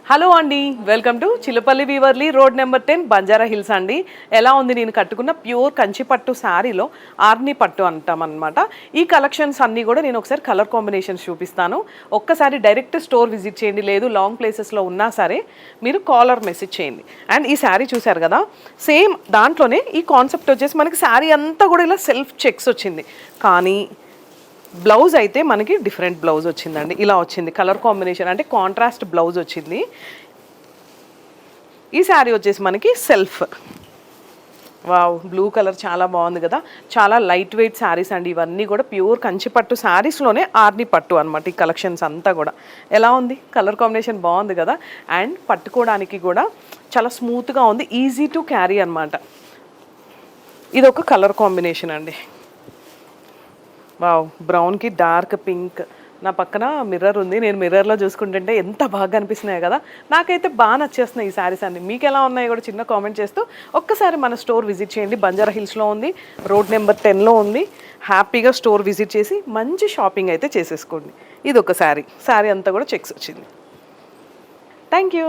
Hello అండి, welcome to Chilapalli Weaverly road number 10 Banjara Hills అండి. ఎలా ఉంది నేను కట్టుకున్న ప్యూర్ కంచి పట్టు శారీలో ఆర్ని పట్టు అంటాం అనమాట. ఈ కలెక్షన్స్ అన్నీ కూడా నేను ఒకసారి కలర్ కాంబినేషన్స్ చూపిస్తాను. ఒక్కసారి డైరెక్ట్ స్టోర్ విజిట్ చేయండి, లేదు లాంగ్ ప్లేసెస్లో ఉన్నా సరే మీరు కాలర్ మెసేజ్ చేయండి. అండ్ ఈ శారీ చూసారు కదా, సేమ్ దాంట్లోనే ఈ కాన్సెప్ట్ వచ్చేసి మనకి శారీ అంతా కూడా ఇలా సెల్ఫ్ చెక్స్ వచ్చింది, కానీ బ్లౌజ్ అయితే మనకి డిఫరెంట్ బ్లౌజ్ వచ్చిందండి. ఇలా వచ్చింది కలర్ కాంబినేషన్, అంటే కాంట్రాస్ట్ బ్లౌజ్ వచ్చింది. ఈ శారీ వచ్చేసి మనకి సెల్ఫ్, వావ్ బ్లూ కలర్ చాలా బాగుంది కదా. చాలా లైట్ వెయిట్ శారీస్ అండి ఇవన్నీ కూడా, ప్యూర్ కంచి పట్టు శారీస్లోనే ఆర్ని పట్టు అనమాట. ఈ కలెక్షన్స్ అంతా కూడా ఎలా ఉంది, కలర్ కాంబినేషన్ బాగుంది కదా. అండ్ పట్టుకోవడానికి కూడా చాలా స్మూత్గా ఉంది, ఈజీ టు క్యారీ అనమాట. ఇది ఒక కలర్ కాంబినేషన్ అండి. వావ్, బ్రౌన్కి డార్క్ పింక్. నా పక్కన మిర్రర్ ఉంది, నేను మిర్రర్లో చూసుకుంటుంటే ఎంత బాగా అనిపిస్తున్నాయి కదా. నాకైతే బాగా నచ్చేస్తున్నాయి ఈ శారీస్ అన్ని. మీకు ఎలా ఉన్నాయో కూడా చిన్న కామెంట్ చేస్తూ ఒక్కసారి మన స్టోర్ విజిట్ చేయండి. బంజారా హిల్స్లో ఉంది, రోడ్ నెంబర్ 10లో ఉంది. హ్యాపీగా స్టోర్ విజిట్ చేసి మంచి షాపింగ్ అయితే చేసేసుకోండి. ఇది ఒక శారీ అంతా కూడా చెక్స్ వచ్చింది. Thank you.